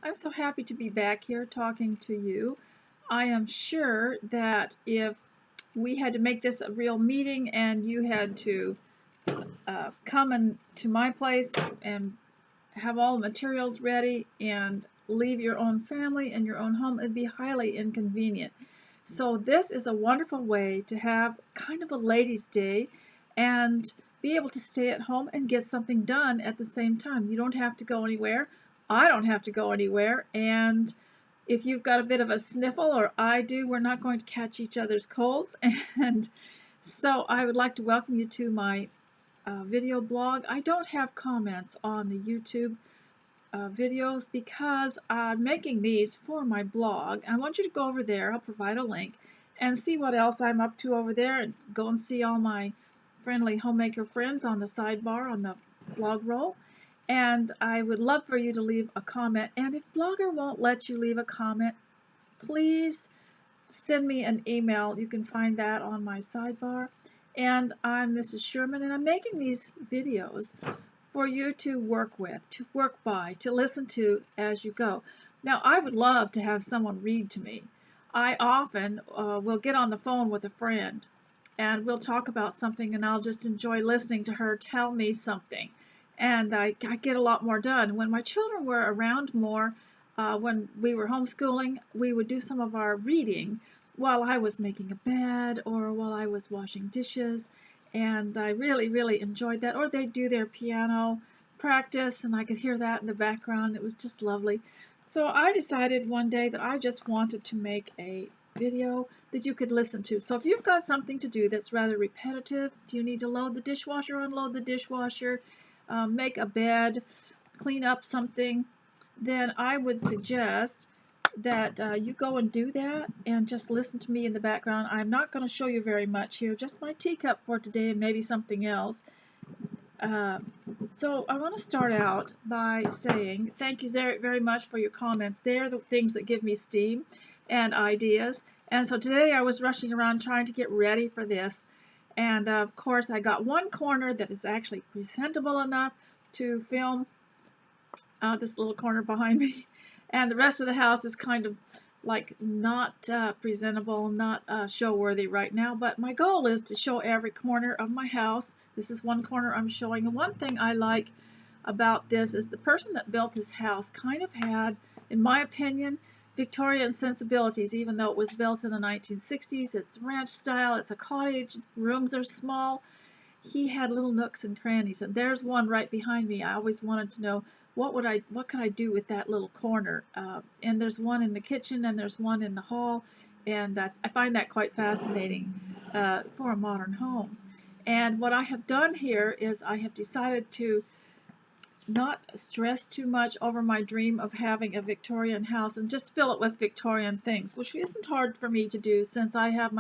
I'm so happy to be back here talking to you. I am sure that if we had to make this a real meeting and you had to come to my place and have all the materials ready and leave your own family and your own home, it'd be highly inconvenient. So this is a wonderful way to have kind of a ladies' day and be able to stay at home and get something done at the same time. You don't have to go anywhere. I don't have to go anywhere. And if you've got a bit of a sniffle, or I do, we're not going to catch each other's colds. And so I would like to welcome you to my video blog. I don't have comments on the YouTube videos because I'm making these for my blog. I want you to go over there. I'll provide a link and see what else I'm up to over there, and go and see all my friendly homemaker friends on the sidebar on the blog roll. And I would love for you to leave a comment. And if Blogger won't let you leave a comment, please send me an email. You can find that on my sidebar. And I'm Mrs. Sherman, and I'm making these videos for you to work with, to work by, to listen to as you go. Now, I would love to have someone read to me. I often will get on the phone with a friend and we'll talk about something, and I'll just enjoy listening to her tell me something. And I get a lot more done. When my children were around more, when we were homeschooling, we would do some of our reading while I was making a bed or while I was washing dishes. And I really, really enjoyed that. Or they'd do their piano practice, and I could hear that in the background. It was just lovely. So I decided one day that I just wanted to make a video that you could listen to. So if you've got something to do that's rather repetitive, do you need to load the dishwasher, unload the dishwasher, make a bed, clean up something, then I would suggest that you go and do that and just listen to me in the background. I'm not going to show you very much here, just my teacup for today and maybe something else. So I want to start out by saying thank you very, very much for your comments. They're the things that give me steam and ideas. And so today I was rushing around trying to get ready for this. And of course I got one corner that is actually presentable enough to film, this little corner behind me. And the rest of the house is kind of like not presentable, not show-worthy right now. But my goal is to show every corner of my house. This is one corner I'm showing. And one thing I like about this is the person that built this house kind of had, in my opinion, Victorian sensibilities, even though it was built in the 1960s. It's ranch style, it's a cottage, rooms are small. He had little nooks and crannies, and there's one right behind me. I always wanted to know what could I do with that little corner. And there's one in the kitchen, and there's one in the hall, and I find that quite fascinating for a modern home. And what I have done here is I have decided to not stress too much over my dream of having a Victorian house and just fill it with Victorian things, which isn't hard for me to do since I have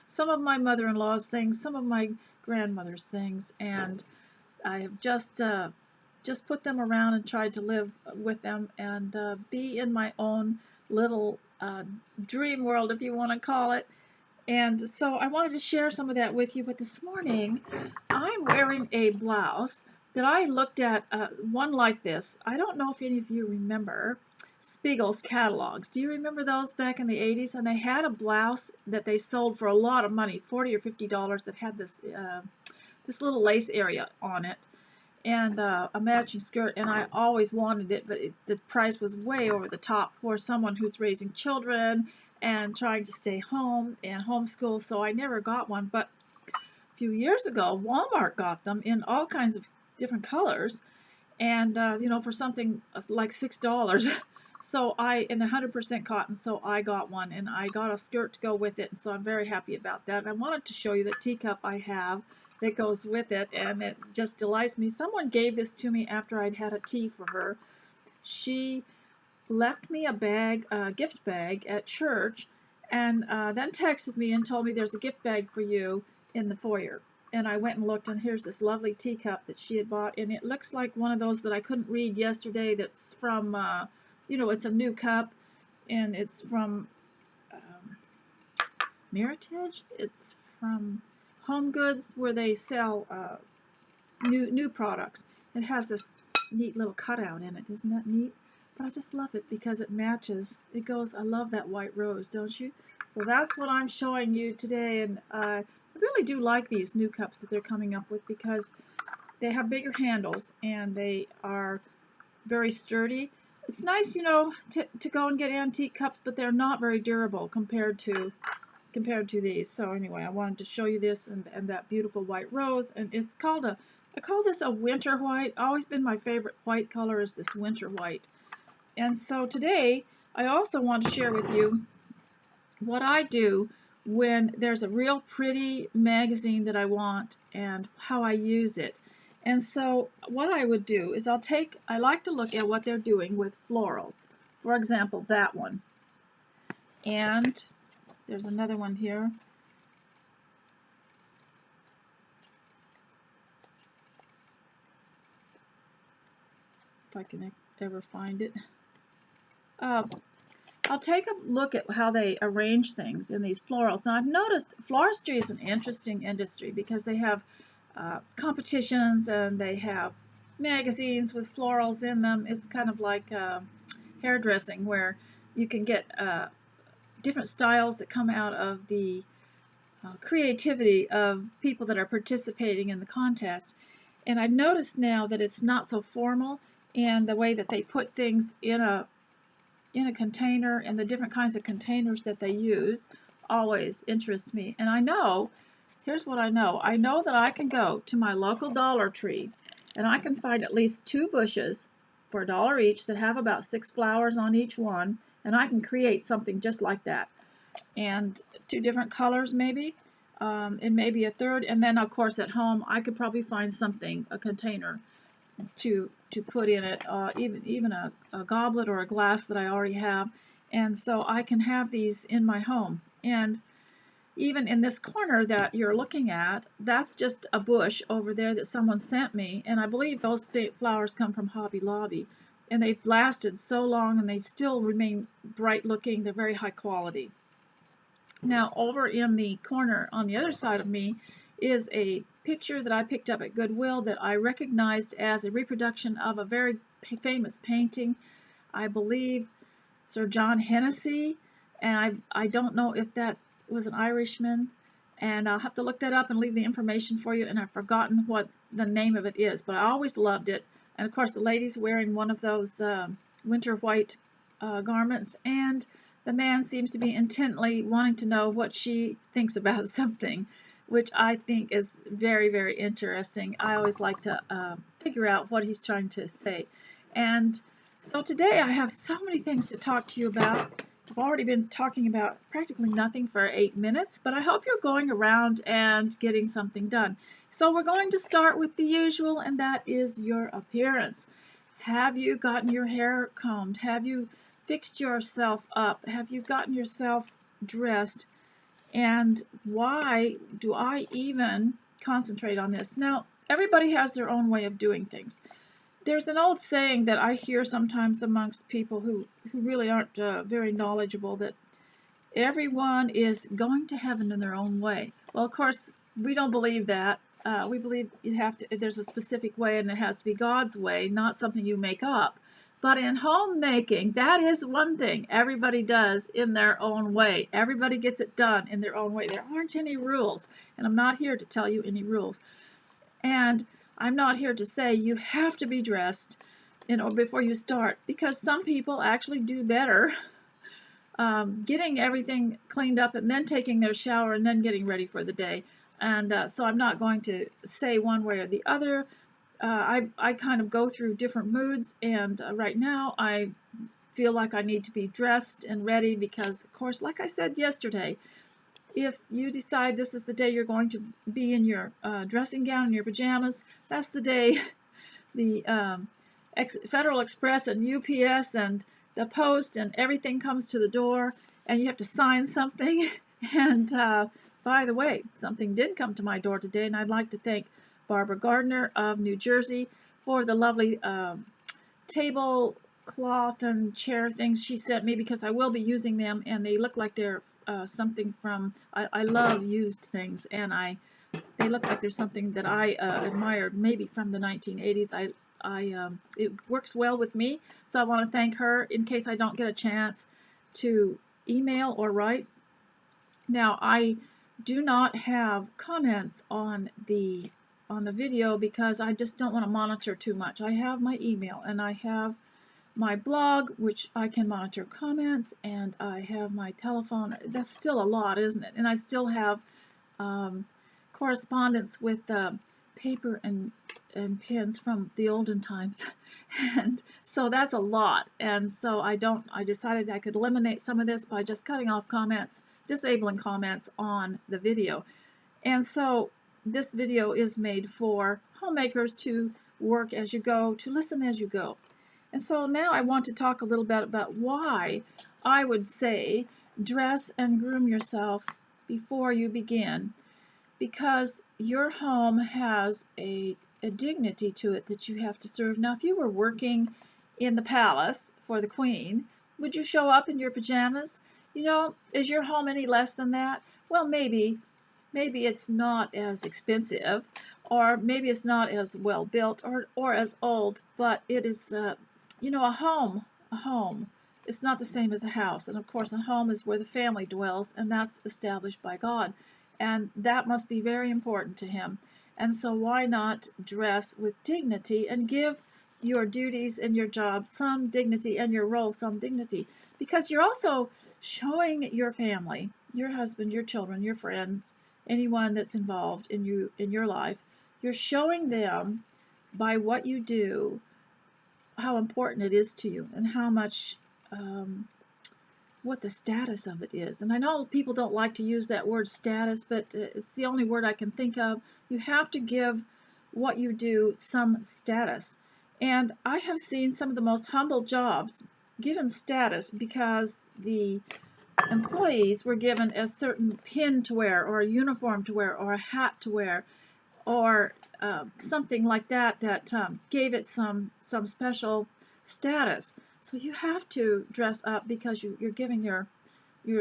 some of my mother-in-law's things, some of my grandmother's things, and I have just put them around and tried to live with them and be in my own little dream world, if you want to call it. And so I wanted to share some of that with you, but this morning I'm wearing a blouse that I looked at, one like this. I don't know if any of you remember Spiegel's catalogs. Do you remember those back in the 80s? And they had a blouse that they sold for a lot of money, $40 or $50, that had this little lace area on it and a matching skirt. And I always wanted it, but the price was way over the top for someone who's raising children and trying to stay home and homeschool, so I never got one. But a few years ago, Walmart got them in all kinds of different colors, and for something like $6. So in 100% cotton, so I got one, and I got a skirt to go with it, and so I'm very happy about that. And I wanted to show you the teacup I have that goes with it, and it just delights me. Someone gave this to me after I'd had a tea for her. She left me a gift bag at church, and then texted me and told me there's a gift bag for you in the foyer. And I went and looked, and here's this lovely teacup that she had bought, and it looks like one of those that I couldn't read yesterday that's from, it's a new cup, and it's from Meritage. It's from Home Goods, where they sell new products. It has this neat little cutout in it. Isn't that neat? but I just love it because it matches. It goes, I love that white rose, don't you? So that's what I'm showing you today, and I really do like these new cups that they're coming up with because they have bigger handles and they are very sturdy. It's nice, you know, to go and get antique cups, but they're not very durable compared to these. So anyway, I wanted to show you this and that beautiful white rose, and it's called I call this a winter white. Always been my favorite white color is this winter white. And so today I also want to share with you what I do when there's a real pretty magazine that I want and how I use it. And so what I would do is I like to look at what they're doing with florals. For example, that one. And there's another one here. If I can ever find it. I'll take a look at how they arrange things in these florals. Now I've noticed floristry is an interesting industry because they have competitions and they have magazines with florals in them. It's kind of like hairdressing where you can get different styles that come out of the creativity of people that are participating in the contest. And I've noticed now that it's not so formal, and the way that they put things in a container and the different kinds of containers that they use always interests me. And I know, here's what I know. I know that I can go to my local Dollar Tree and I can find at least 2 bushes for $1 each that have about 6 flowers on each one, and I can create something just like that. And 2 different colors maybe, and maybe a third, and then of course at home I could probably find something, a container to put in it, even a goblet or a glass that I already have, and so I can have these in my home. And even in this corner that you're looking at, that's just a bush over there that someone sent me, and I believe those flowers come from Hobby Lobby, and they've lasted so long and they still remain bright looking. They're very high quality. Now over in the corner on the other side of me is a picture that I picked up at Goodwill that I recognized as a reproduction of a very famous painting, I believe Sir John Hennessy, and I don't know if that was an Irishman, and I'll have to look that up and leave the information for you, and I've forgotten what the name of it is, but I always loved it. And of course the lady's wearing one of those winter white garments, and the man seems to be intently wanting to know what she thinks about something, which I think is very, very interesting. I always like to figure out what he's trying to say. And so today I have so many things to talk to you about. I've already been talking about practically nothing for 8 minutes, but I hope you're going around and getting something done. So we're going to start with the usual, and that is your appearance. Have you gotten your hair combed? Have you fixed yourself up? Have you gotten yourself dressed? And why do I even concentrate on this? Now, everybody has their own way of doing things. There's an old saying that I hear sometimes amongst people who really aren't very knowledgeable, that everyone is going to heaven in their own way. Well, of course, we don't believe that. We believe there's a specific way, and it has to be God's way, not something you make up. But in homemaking, that is one thing everybody does in their own way. Everybody gets it done in their own way. There aren't any rules, and I'm not here to tell you any rules. And I'm not here to say you have to be dressed before you start, because some people actually do better getting everything cleaned up and then taking their shower and then getting ready for the day. And so I'm not going to say one way or the other. I kind of go through different moods, and right now I feel like I need to be dressed and ready because, of course, like I said yesterday, if you decide this is the day you're going to be in your dressing gown and your pajamas, that's the day the Federal Express and UPS and the post and everything comes to the door, and you have to sign something. And by the way, something did come to my door today, and I'd like to thank Barbara Gardner of New Jersey for the lovely tablecloth and chair things she sent me, because I will be using them, and they look like they're something from, I love used things, and they look like there's something that I admired, maybe from the 1980s. it works well with me. So I want to thank her in case I don't get a chance to email or write. Now, I do not have comments on the video because I just don't want to monitor too much. I have my email and I have my blog, which I can monitor comments, and I have my telephone. That's still a lot, isn't it? And I still have correspondence with paper and pens from the olden times, and so that's a lot. And so I decided I could eliminate some of this by just cutting off comments, disabling comments on the video. And so this video is made for homemakers to work as you go, to listen as you go. And so now I want to talk a little bit about why I would say dress and groom yourself before you begin, because your home has a dignity to it that you have to serve. Now, if you were working in the palace for the queen, would you show up in your pajamas? You know, is your home any less than that? Well, maybe it's not as expensive, or maybe it's not as well built or as old, but it is you know, a home it's not the same as a house. And of course, a home is where the family dwells, and that's established by God, and that must be very important to him. And so why not dress with dignity and give your duties and your job some dignity and your role some dignity, because you're also showing your family, your husband, your children, your friends, anyone that's involved in your life, you're showing them by what you do how important it is to you, and how much what the status of it is. And I know people don't like to use that word status, but it's the only word I can think of. You have to give what you do some status. And I have seen some of the most humble jobs given status because the employees were given a certain pin to wear, or a uniform to wear, or a hat to wear, or something like that gave it some special status. So you have to dress up because you're giving your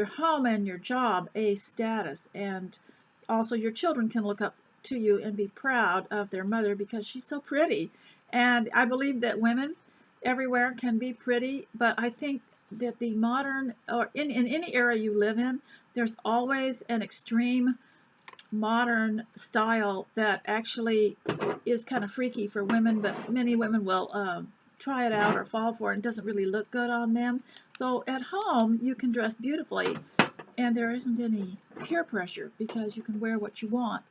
home and your job a status, and also your children can look up to you and be proud of their mother because she's so pretty. And I believe that women everywhere can be pretty, but I think that the modern, or in any era you live in, there's always an extreme modern style that actually is kind of freaky for women, but many women will try it out or fall for it, and it doesn't really look good on them. So at home you can dress beautifully, and there isn't any peer pressure because you can wear what you want,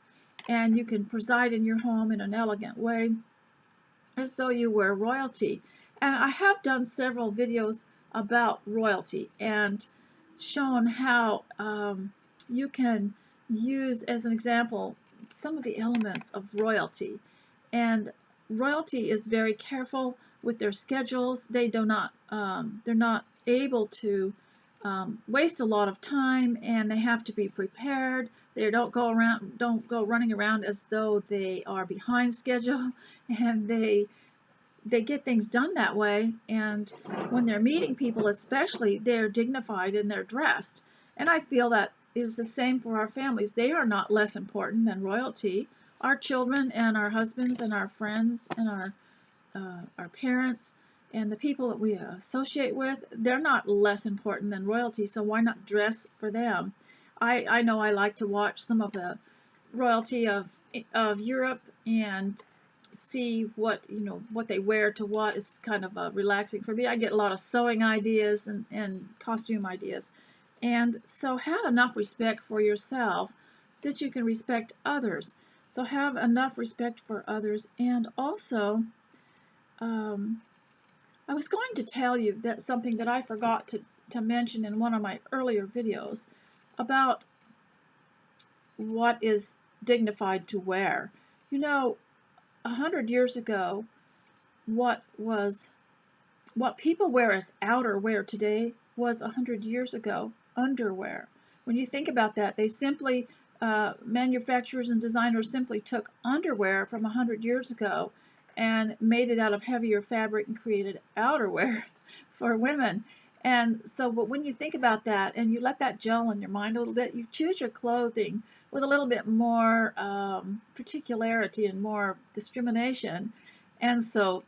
and you can preside in your home in an elegant way as though you were royalty. And I have done several videos about royalty and shown how you can use as an example some of the elements of royalty. And royalty is very careful with their schedules. They're not able to waste a lot of time, and they have to be prepared. They don't go running around as though they are behind schedule, and they get things done that way. And when they're meeting people especially, they're dignified and they're dressed. And I feel that is the same for our families. They are not less important than royalty. Our children and our husbands and our friends and our parents and the people that we associate with, they're not less important than royalty, so why not dress for them? I know I like to watch some of the royalty of Europe and see what they wear to what. Is kind of relaxing for me. I get a lot of sewing ideas and costume ideas. And so have enough respect for yourself that you can respect others. So have enough respect for others. And also, I was going to tell you that something that I forgot to mention in one of my earlier videos about what is dignified to wear. You know, 100 years ago, what people wear as outerwear today was 100 years ago underwear. When you think about that, they simply manufacturers and designers simply took underwear from 100 years ago and made it out of heavier fabric and created outerwear for women. And so, but when you think about that and you let that gel in your mind a little bit, you choose your clothing with a little bit more particularity and more discrimination. And so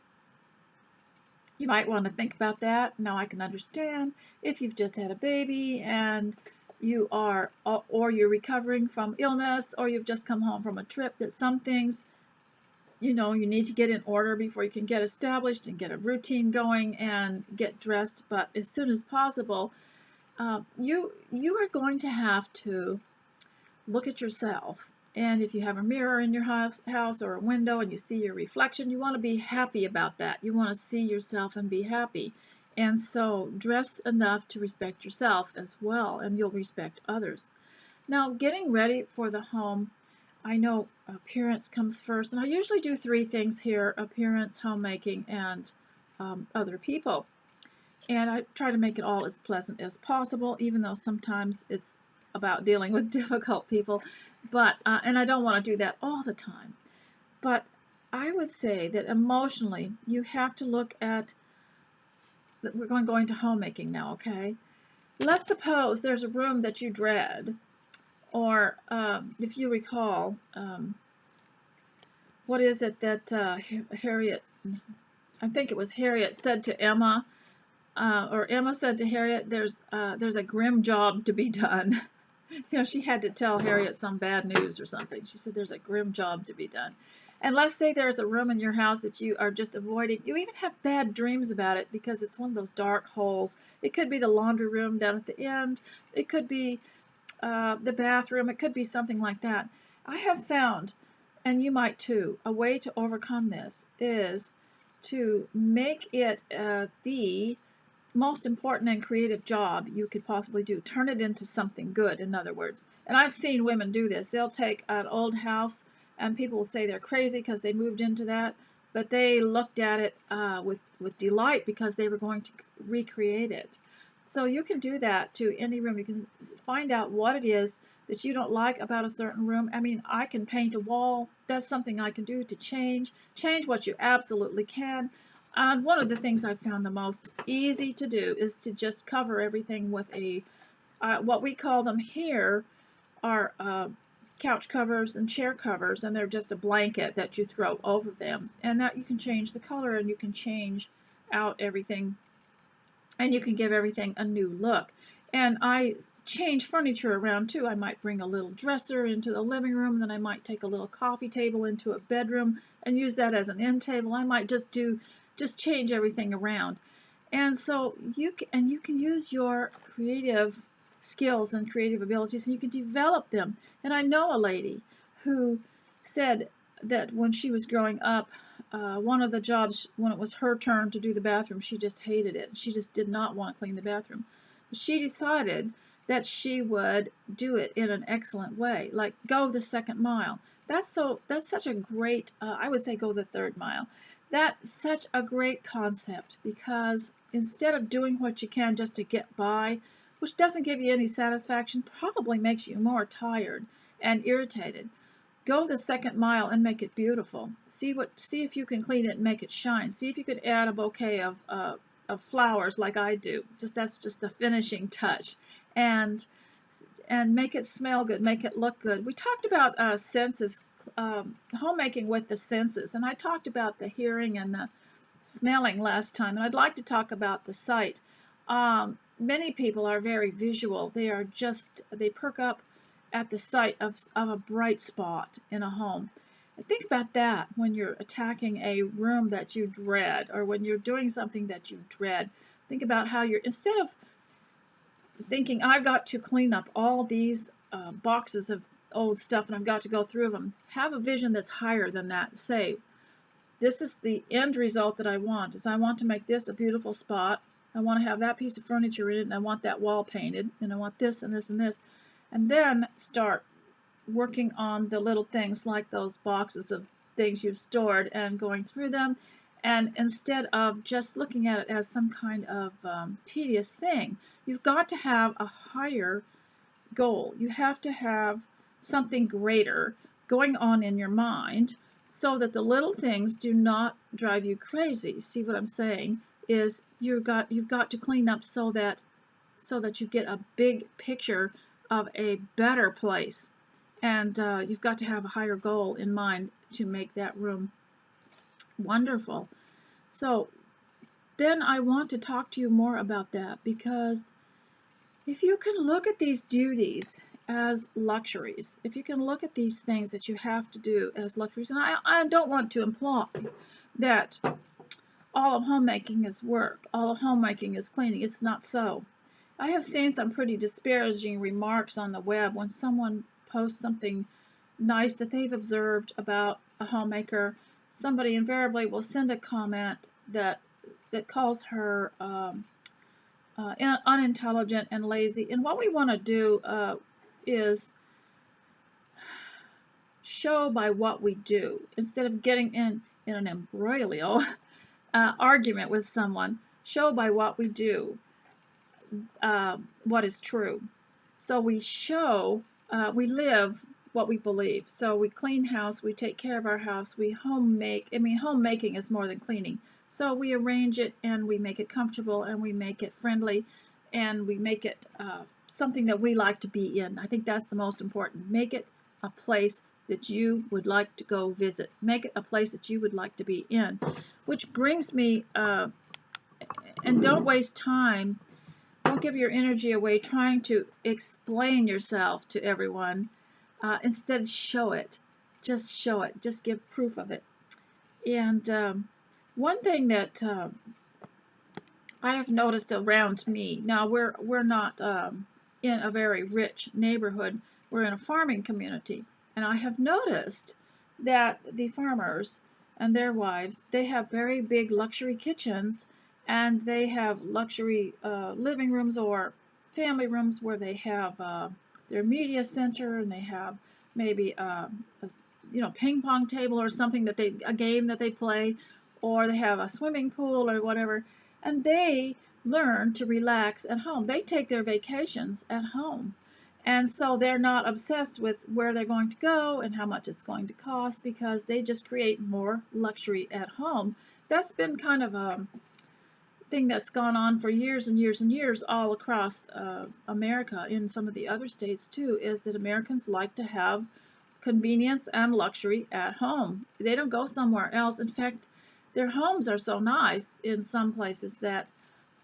You might want to think about that. Now I can understand if you've just had a baby and you are, or you're recovering from illness, or you've just come home from a trip, that some things, you know, you need to get in order before you can get established and get a routine going and get dressed. But as soon as possible, you are going to have to look at yourself. And if you have a mirror in your house or a window and you see your reflection, you want to be happy about that. You want to see yourself and be happy. And so dress enough to respect yourself as well, and you'll respect others. Now, getting ready for the home, I know appearance comes first, and I usually do 3 things here: appearance, homemaking, and other people. And I try to make it all as pleasant as possible, even though sometimes it's about dealing with difficult people, but and I don't want to do that all the time. But I would say that emotionally, you have to look at, we're going to homemaking now, okay? Let's suppose there's a room that you dread, or if you recall, what is it that Harriet, I think it was Harriet, said to Emma, or Emma said to Harriet, there's a grim job to be done. You know, she had to tell Harriet some bad news or something. She said there's a grim job to be done. And let's say there's a room in your house that you are just avoiding. You even have bad dreams about it because it's one of those dark holes. It could be the laundry room down at the end. It could be the bathroom. It could be something like that. I have found, and you might too, a way to overcome this is to make it the most important and creative job you could possibly do. Turn it into something good, in other words. And I've seen women do this. They'll take an old house, and people will say they're crazy because they moved into that, but they looked at it with delight because they were going to recreate it. So you can do that to any room. You can find out what it is that you don't like about a certain room. I mean, I can paint a wall. That's something I can do to change what you absolutely can. And one of the things I've found the most easy to do is to just cover everything with a, what we call them here are couch covers and chair covers, and they're just a blanket that you throw over them. And that you can change the color, and you can change out everything, and you can give everything a new look. And I change furniture around too. I might bring a little dresser into the living room, and then I might take a little coffee table into a bedroom and use that as an end table. I might just change everything around. And so you can use your creative skills and creative abilities, and you can develop them. And I know a lady who said that when she was growing up, one of the jobs, when it was her turn to do the bathroom, she just hated it. She just did not want to clean the bathroom. She decided that she would do it in an excellent way, like go the 2nd mile. That's such a great, I would say go the 3rd mile. That's such a great concept, because instead of doing what you can just to get by, which doesn't give you any satisfaction, probably makes you more tired and irritated, go the 2nd mile and make it beautiful. See if you can clean it and make it shine. See if you could add a bouquet of flowers like I do. That's just the finishing touch, and make it smell good, make it look good. We talked about senses. Homemaking with the senses, and I talked about the hearing and the smelling last time, and I'd like to talk about the sight. Many people are very visual. They perk up at the sight of a bright spot in a home. And think about that when you're attacking a room that you dread, or when you're doing something that you dread. Think about how instead of thinking, I've got to clean up all these boxes of old stuff and I've got to go through them, have a vision that's higher than that. Say, this is the end result that I want. I want to make this a beautiful spot. I want to have that piece of furniture in it, and I want that wall painted, and I want this and this and this. And then start working on the little things like those boxes of things you've stored and going through them. And instead of just looking at it as some kind of tedious thing, you've got to have a higher goal. You have to have something greater going on in your mind so that the little things do not drive you crazy. See what I'm saying? Is you've got to clean up so that you get a big picture of a better place. And you've got to have a higher goal in mind to make that room wonderful. So then I want to talk to you more about that, because if you can look at these duties as luxuries, if you can look at these things that you have to do as luxuries, and I don't want to imply that all of homemaking is work, all of homemaking is cleaning. It's not so. I have seen some pretty disparaging remarks on the web when someone posts something nice that they've observed about a homemaker. Somebody invariably will send a comment that calls her unintelligent and lazy. And what we want to do is show by what we do, instead of getting in an embroglio argument with someone. Show by what we do what is true. So we show, we live what we believe. So we clean house, we take care of our house, we homemake. I mean, homemaking is more than cleaning. So we arrange it, and we make it comfortable, and we make it friendly, and we make it something that we like to be in. I think that's the most important. Make it a place that you would like to go visit. Make it a place that you would like to be in. Which brings me, and don't waste time. Don't give your energy away trying to explain yourself to everyone. Instead, show it. Just show it. Just give proof of it. And one thing that I have noticed around me, now we're not in a very rich neighborhood. We're in a farming community, and I have noticed that the farmers and their wives, they have very big luxury kitchens, and they have luxury living rooms or family rooms where they have their media center, and they have maybe a ping pong table or something that a game that they play, or they have a swimming pool or whatever, and they learn to relax at home. They take their vacations at home, and so they're not obsessed with where they're going to go and how much it's going to cost, because they just create more luxury at home. That's been kind of a thing that's gone on for years and years and years all across America. In some of the other states too, is that Americans like to have convenience and luxury at home. They don't go somewhere else. In fact, their homes are so nice in some places that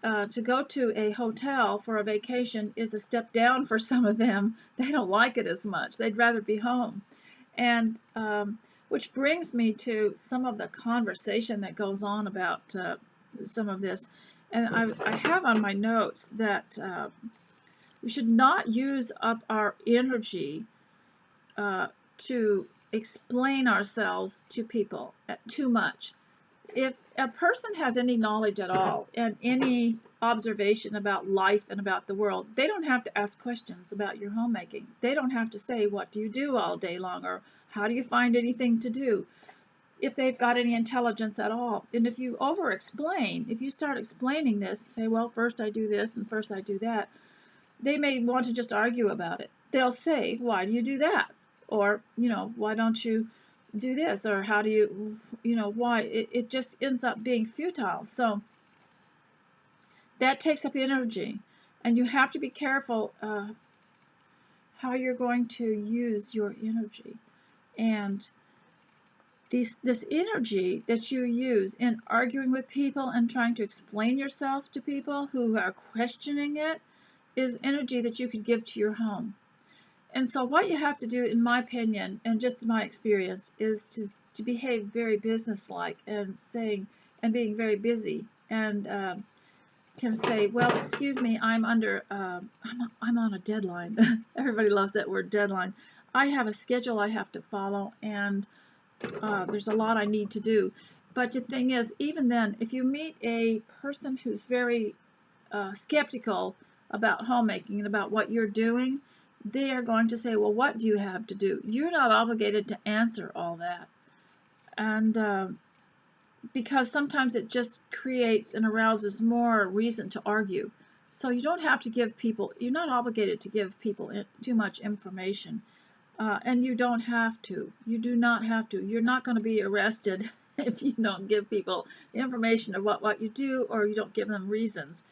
to go to a hotel for a vacation is a step down for some of them. They don't like it as much. They'd rather be home. And which brings me to some of the conversation that goes on about some of this. And I have on my notes that we should not use up our energy to explain ourselves to people too much. If a person has any knowledge at all and any observation about life and about the world, they don't have to ask questions about your homemaking. They don't have to say, what do you do all day long, or how do you find anything to do, if they've got any intelligence at all. And if you over-explain, if you start explaining this, say, well, first I do this and first I do that, they may want to just argue about it. They'll say, why do you do that? Or, why don't you do this? Or how do you, why? It just ends up being futile. So that takes up energy. And you have to be careful how you're going to use your energy. And this energy that you use in arguing with people and trying to explain yourself to people who are questioning it is energy that you could give to your home. And so what you have to do, in my opinion, and just my experience, is to behave very businesslike and being very busy, and can say, well, excuse me, I'm on a deadline. Everybody loves that word, deadline. I have a schedule I have to follow, and there's a lot I need to do. But the thing is, even then, if you meet a person who's very skeptical about homemaking and about what you're doing, they are going to say, well, what do you have to do? You're not obligated to answer all that. And because sometimes it just creates and arouses more reason to argue. So you don't have to give people, you're not obligated to give people too much information. And you don't have to. You do not have to. You're not going to be arrested if you don't give people information of what you do, or you don't give them reasons.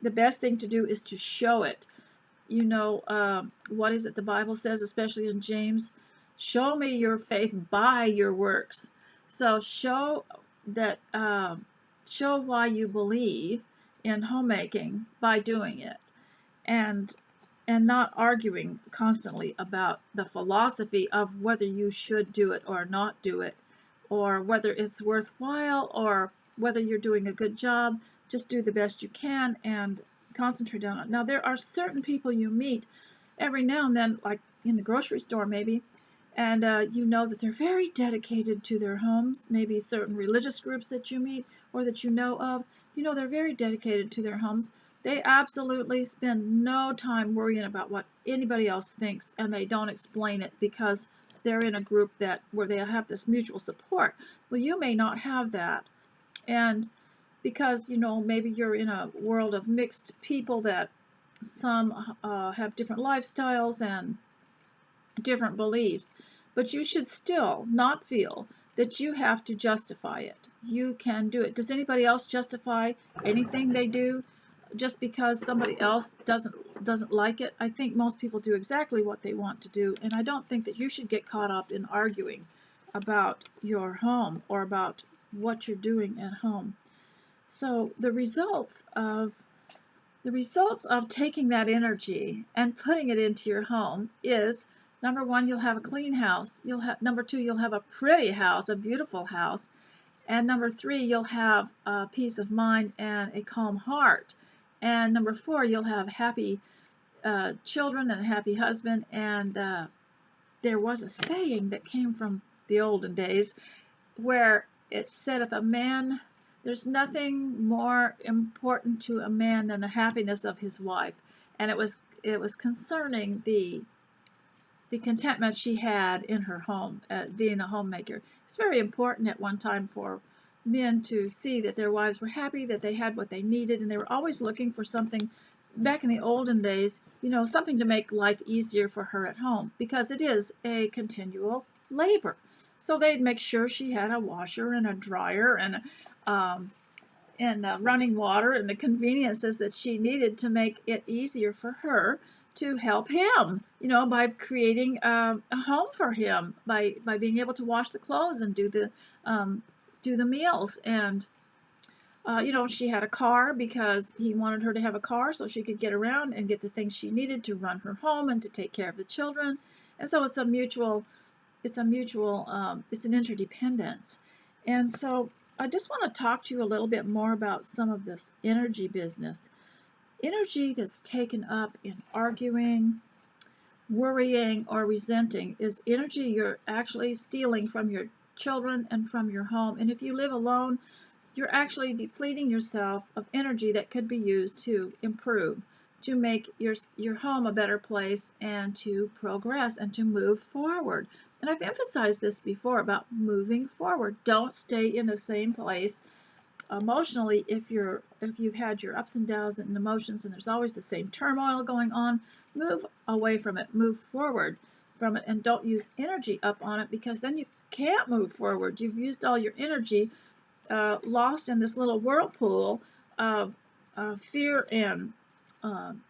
The best thing to do is to show it. What is it the Bible says, especially in James? Show me your faith by your works. So show that, show why you believe in homemaking by doing it, and not arguing constantly about the philosophy of whether you should do it or not do it, or whether it's worthwhile, or whether you're doing a good job. Just do the best you can and concentrate on it. Now, there are certain people you meet every now and then, like in the grocery store maybe, and you know that they're very dedicated to their homes. Maybe certain religious groups that you meet or that you know of, you know they're very dedicated to their homes. They absolutely spend no time worrying about what anybody else thinks, and they don't explain it because they're in a group where they have this mutual support. Well, you may not have that, and because, you know, maybe you're in a world of mixed people, that some have different lifestyles and different beliefs, but you should still not feel that you have to justify it. You can do it. Does anybody else justify anything they do just because somebody else doesn't like it? I think most people do exactly what they want to do, and I don't think that you should get caught up in arguing about your home or about what you're doing at home. So the results of taking that energy and putting it into your home is, number one, you'll have a clean house. Number two, you'll have a pretty house, a beautiful house. And number three, you'll have peace of mind and a calm heart. And number four, you'll have happy children and a happy husband. And there was a saying that came from the olden days where it said, there's nothing more important to a man than the happiness of his wife. And it was concerning the contentment she had in her home, being a homemaker. It's very important at one time for men to see that their wives were happy, that they had what they needed, and they were always looking for something, back in the olden days, you know, something to make life easier for her at home, because it is a continual labor. So they'd make sure she had a washer and a dryer and running water and the conveniences that she needed to make it easier for her to help him, you know, by creating a home for him, by being able to wash the clothes and do the meals. And you know, she had a car because he wanted her to have a car so she could get around and get the things she needed to run her home and to take care of the children. And so it's an interdependence. And so I just want to talk to you a little bit more about some of this energy business. Energy that's taken up in arguing, worrying, or resenting is energy you're actually stealing from your children and from your home. And if you live alone, you're actually depleting yourself of energy that could be used to improve, to make your home a better place, and to progress and to move forward. And I've emphasized this before about moving forward. Don't stay in the same place emotionally. If you've had your ups and downs and emotions and there's always the same turmoil going on, move away from it, move forward from it, and don't use energy up on it, because then you can't move forward. You've used all your energy, lost in this little whirlpool of fear and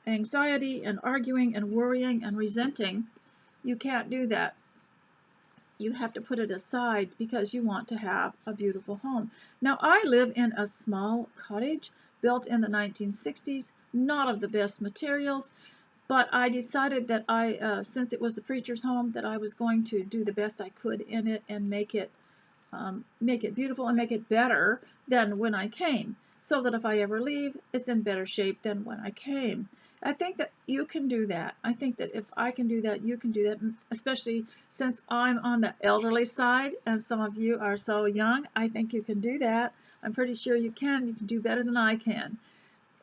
anxiety and arguing and worrying and resenting. You can't do that. You have to put it aside because you want to have a beautiful home. Now, I live in a small cottage built in the 1960s, not of the best materials, but I decided that since it was the preacher's home, that I was going to do the best I could in it and make it beautiful and make it better than when I came, so that if I ever leave, it's in better shape than when I came. I think that you can do that. I think that if I can do that, you can do that, especially since I'm on the elderly side and some of you are so young. I think you can do that. I'm pretty sure you can. You can do better than I can.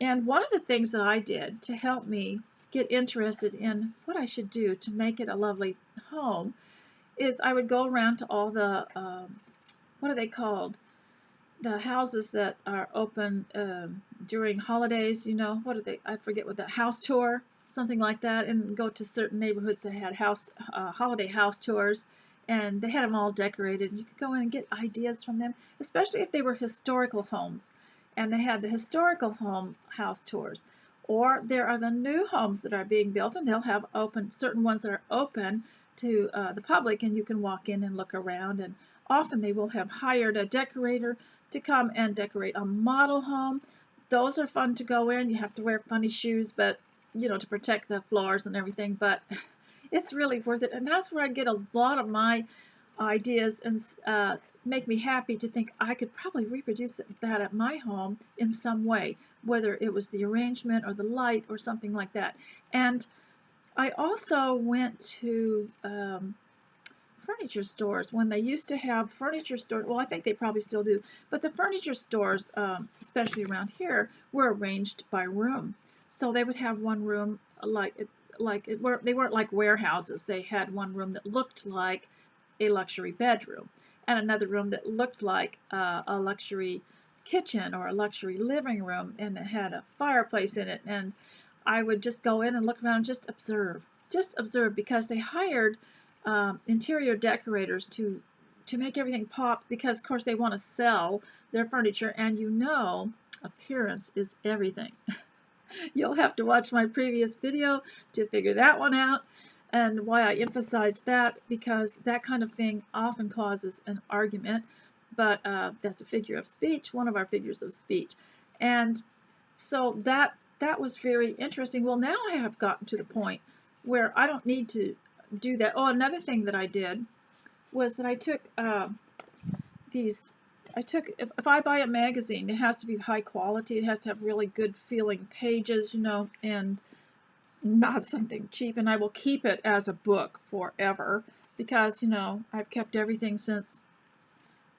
And one of the things that I did to help me get interested in what I should do to make it a lovely home is I would go around to all the, what are they called? The houses that are open during holidays, you know, what are they? I forget what, the house tour, something like that, and go to certain neighborhoods that had holiday house tours, and they had them all decorated. You could go in and get ideas from them, especially if they were historical homes, and they had the historical home house tours. Or there are the new homes that are being built, and they'll have certain ones that are open to the public, and you can walk in and look around and often they will have hired a decorator to come and decorate a model home. Those are fun to go in. You have to wear funny shoes, but to protect the floors and everything, but it's really worth it. And that's where I get a lot of my ideas, and make me happy to think I could probably reproduce that at my home in some way, whether it was the arrangement or the light or something like that. And I also went to furniture stores when they used to have furniture stores. Well, I think they probably still do, but the furniture stores, especially around here, were arranged by room. So they would have one room they weren't like warehouses. They had one room that looked like a luxury bedroom, and another room that looked like a luxury kitchen or a luxury living room, and it had a fireplace in it. And I would just go in and look around and just observe, because they hired interior decorators to make everything pop, because of course they want to sell their furniture, and appearance is everything. You'll have to watch my previous video to figure that one out, and why I emphasize that, because that kind of thing often causes an argument. But that's a figure of speech, one of our figures of speech. And so that was very interesting. Well, now I have gotten to the point where I don't need to do that. Oh, another thing that I did was that I took if I buy a magazine, it has to be high quality. It has to have really good feeling pages, and not something cheap. And I will keep it as a book forever, because, I've kept everything since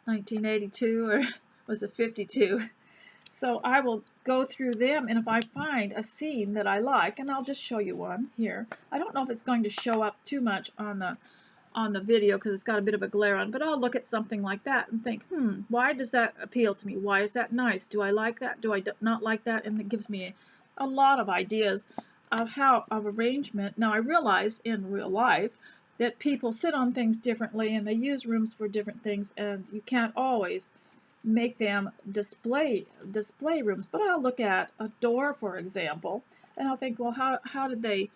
1982, or was it 52? So I will go through them, and if I find a scene that I like, and I'll just show you one here. I don't know if it's going to show up too much on the video because it's got a bit of a glare on, but I'll look at something like that and think, why does that appeal to me? Why is that nice? Do I like that? Do I not like that? And it gives me a lot of ideas of arrangement. Now, I realize in real life that people sit on things differently, and they use rooms for different things, and you can't always make them display rooms. But I'll look at a door, for example, and I'll think, well, how did they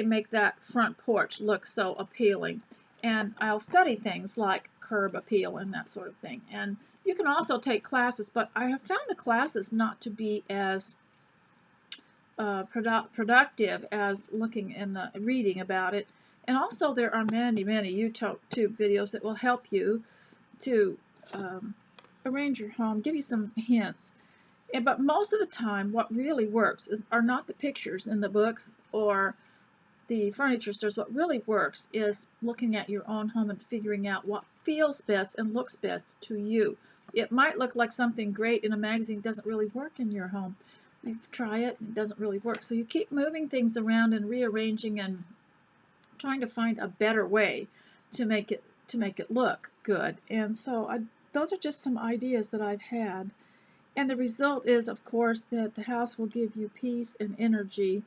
make that front porch look so appealing? And I'll study things like curb appeal and that sort of thing. And you can also take classes, but I have found the classes not to be as productive as looking in the reading about it. And also there are many YouTube videos that will help you to arrange your home, give you some hints. But most of the time, what really works are not the pictures in the books or the furniture stores. What really works is looking at your own home and figuring out what feels best and looks best to you. It might look like something great in a magazine, doesn't really work in your home. You try it, and it doesn't really work. So you keep moving things around and rearranging and trying to find a better way to make it look good. And so those are just some ideas that I've had. And the result is, of course, that the house will give you peace and energy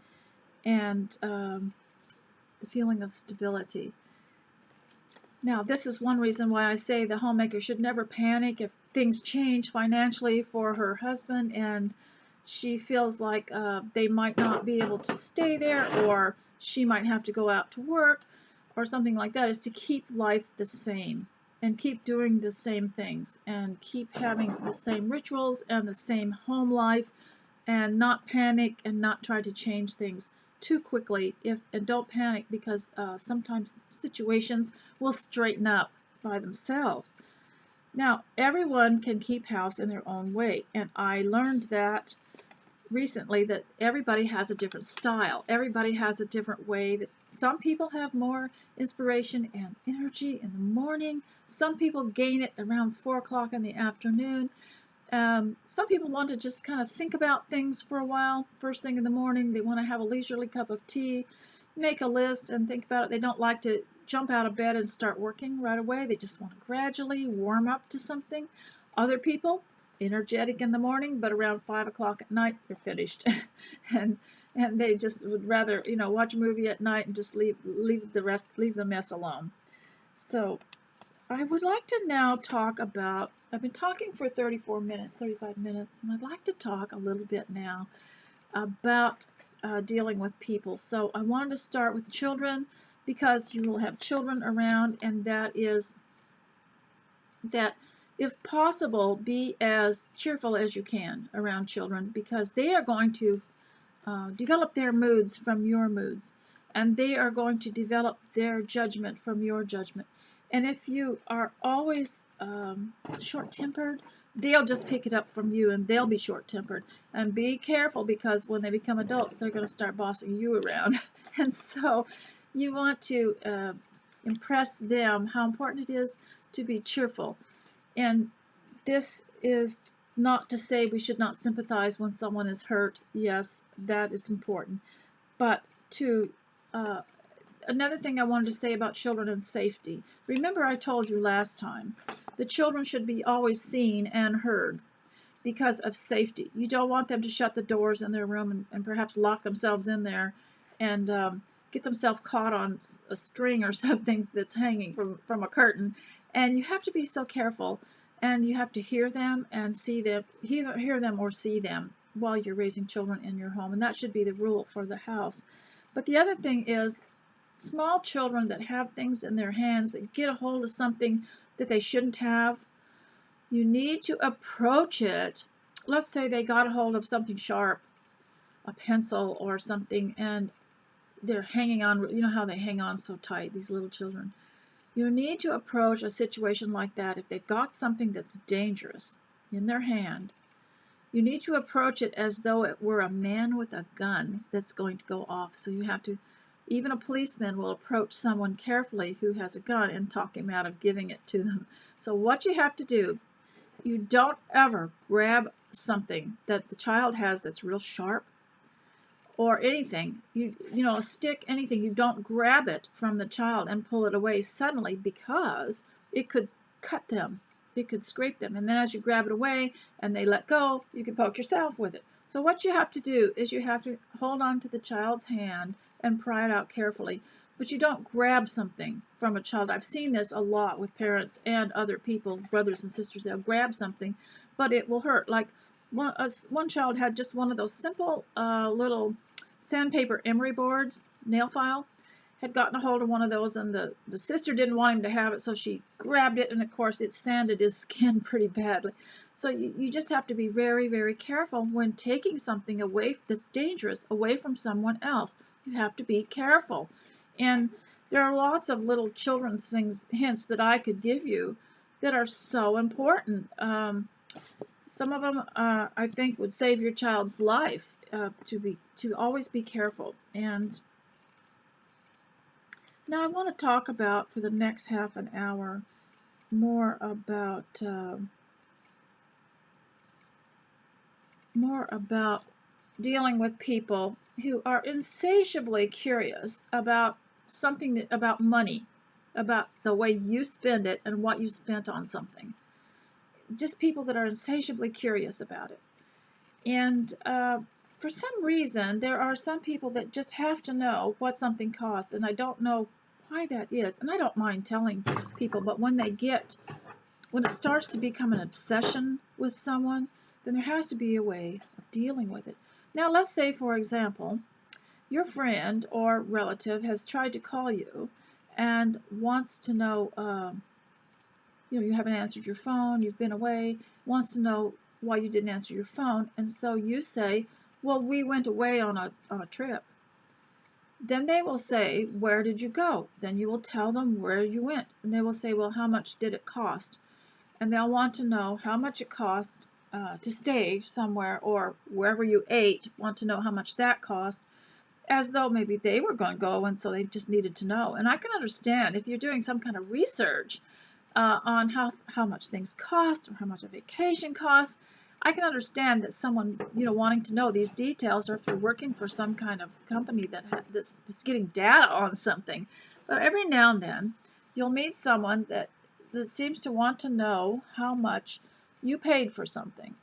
and the feeling of stability. Now, this is one reason why I say the homemaker should never panic if things change financially for her husband and she feels like they might not be able to stay there, or she might have to go out to work or something like that, is to keep life the same and keep doing the same things and keep having the same rituals and the same home life, and not panic and not try to change things too quickly. And don't panic, because sometimes situations will straighten up by themselves. Now, everyone can keep house in their own way, and I learned that recently, that everybody has a different style. Everybody has a different way. That some people have more inspiration and energy in the morning. Some people gain it around 4 o'clock in the afternoon. Some people want to just kind of think about things for a while. First thing in the morning, they want to have a leisurely cup of tea, make a list, and think about it. They don't like to jump out of bed and start working right away. They just want to gradually warm up to something. Other people, energetic in the morning, but around 5 o'clock at night, they're finished. and they just would rather, watch a movie at night and just leave the mess alone. So I would like to now talk about, I've been talking for 35 minutes, and I'd like to talk a little bit now about dealing with people. So I wanted to start with children, because you will have children around, and that is that if possible, be as cheerful as you can around children, because they are going to develop their moods from your moods, and they are going to develop their judgment from your judgment. And if you are always short-tempered, they'll just pick it up from you, and they'll be short-tempered. And be careful, because when they become adults, they're going to start bossing you around. And so you want to impress them how important it is to be cheerful. And this is not to say we should not sympathize when someone is hurt. Yes, that is important. But another thing I wanted to say about children and safety. Remember, I told you last time the children should be always seen and heard because of safety. You don't want them to shut the doors in their room and perhaps lock themselves in there and get themselves caught on a string or something that's hanging from a curtain. And you have to be so careful. And you have to hear them and see them, hear them or see them while you're raising children in your home. And that should be the rule for the house. But the other thing is, small children that have things in their hands, that get a hold of something that they shouldn't have, you need to approach it. Let's say they got a hold of something sharp, a pencil or something, and they're hanging on. You know how they hang on so tight, these little children. You need to approach a situation like that. If they've got something that's dangerous in their hand, you need to approach it as though it were a man with a gun that's going to go off. So you have to, even a policeman will approach someone carefully who has a gun and talk him out of giving it to them. So what you have to do, you don't ever grab something that the child has that's real sharp, or anything, you know, a stick, anything. You don't grab it from the child and pull it away suddenly, because it could cut them, it could scrape them, and then as you grab it away and they let go, you can poke yourself with it. So what you have to do is you have to hold on to the child's hand and pry it out carefully, but you don't grab something from a child. I've seen this a lot with parents and other people, brothers and sisters. They'll grab something, but it will hurt. Like one child had just one of those simple little sandpaper emery boards, nail file, had gotten a hold of one of those, and the sister didn't want him to have it, so she grabbed it, and of course it sanded his skin pretty badly. So you just have to be very, very careful when taking something away that's dangerous away from someone else. You have to be careful. And there are lots of little children's hints that I could give you that are so important. Some of them, I think, would save your child's life. To always be careful. And now I want to talk about, for the next half an hour, more about dealing with people who are insatiably curious about something, about money, about the way you spend it and what you spent on something. Just people that are insatiably curious about it. And for some reason, there are some people that just have to know what something costs, and I don't know why that is. And I don't mind telling people, but when it starts to become an obsession with someone, then there has to be a way of dealing with it. Now, let's say, for example, your friend or relative has tried to call you and wants to know, you haven't answered your phone, you've been away, wants to know why you didn't answer your phone, and so you say, well, we went away on a trip. Then they will say, where did you go? Then you will tell them where you went, and they will say, well, how much did it cost? And they'll want to know how much it cost to stay somewhere, or wherever you ate, want to know how much that cost, as though maybe they were going to go, and so they just needed to know. And I can understand if you're doing some kind of research on how much things cost, or how much a vacation costs. I can understand that someone, wanting to know these details, or if you're working for some kind of company that's getting data on something. But every now and then, you'll meet someone that seems to want to know how much you paid for something.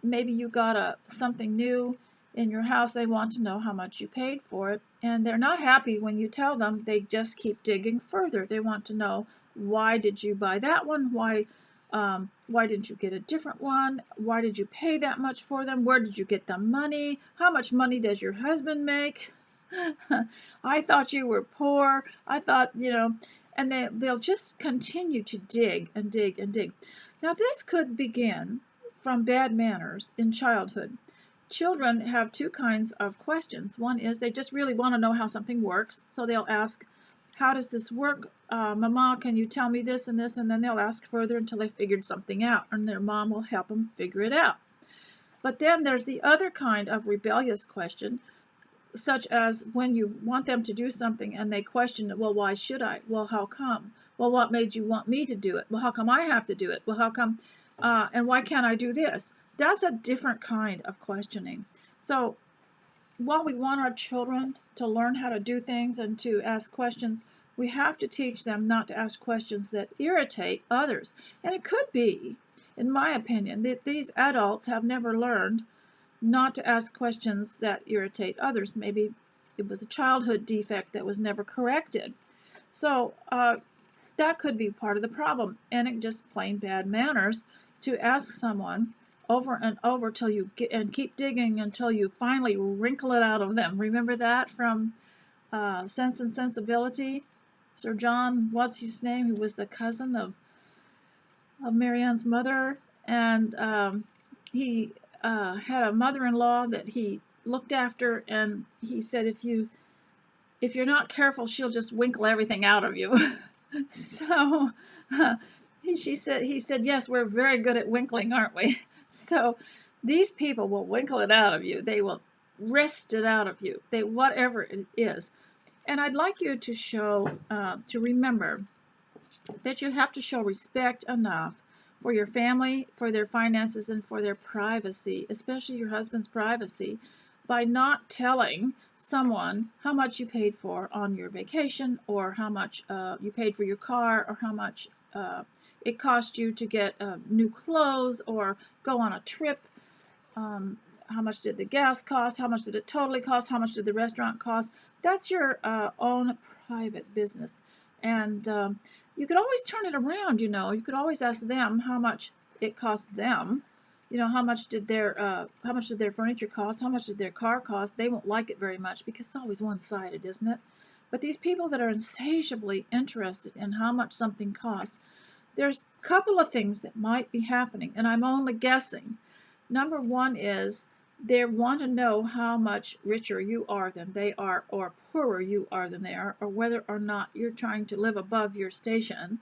Maybe you got something new in your house. They want to know how much you paid for it, and they're not happy when you tell them. They just keep digging further. They want to know, why did you buy that one? Why didn't you get a different one? Why did you pay that much for them? Where did you get the money? How much money does your husband make? I thought you were poor. I thought, and they'll just continue to dig and dig and dig. Now, this could begin from bad manners in childhood. Children have two kinds of questions. One is they just really want to know how something works, so they'll ask, how does this work? Mama, can you tell me this and this? And then they'll ask further until they figured something out, and their mom will help them figure it out. But then there's the other kind of rebellious question, such as when you want them to do something and they question, well, why should I? Well, how come? Well, what made you want me to do it? Well, how come I have to do it? Well, how come, and why can't I do this? That's a different kind of questioning. So while we want our children to learn how to do things and to ask questions, we have to teach them not to ask questions that irritate others. And it could be, in my opinion, that these adults have never learned not to ask questions that irritate others. Maybe it was a childhood defect that was never corrected. So that could be part of the problem. And it just plain bad manners to ask someone over and over till you get, and keep digging until you finally wrinkle it out of them. Remember that from Sense and Sensibility? Sir John, what's his name? He was the cousin of Marianne's mother, and he had a mother-in-law that he looked after, and he said, if you're not careful, she'll just winkle everything out of you. So he said, yes, we're very good at winkling, aren't we? So these people will winkle it out of you. They will wrest it out of you. Whatever it is. And I'd like you to to remember that you have to show respect enough for your family, for their finances, and for their privacy, especially your husband's privacy, by not telling someone how much you paid for on your vacation, or how much you paid for your car, or how much it cost you to get new clothes or go on a trip. How much did the gas cost? How much did it totally cost? How much did the restaurant cost? That's your own private business. And you could always turn it around, You could always ask them how much it cost them. How much did their furniture cost? How much did their car cost? They won't like it very much because it's always one-sided, isn't it? But these people that are insatiably interested in how much something costs, there's a couple of things that might be happening, and I'm only guessing. Number one is they want to know how much richer you are than they are, or poorer you are than they are, or whether or not you're trying to live above your station.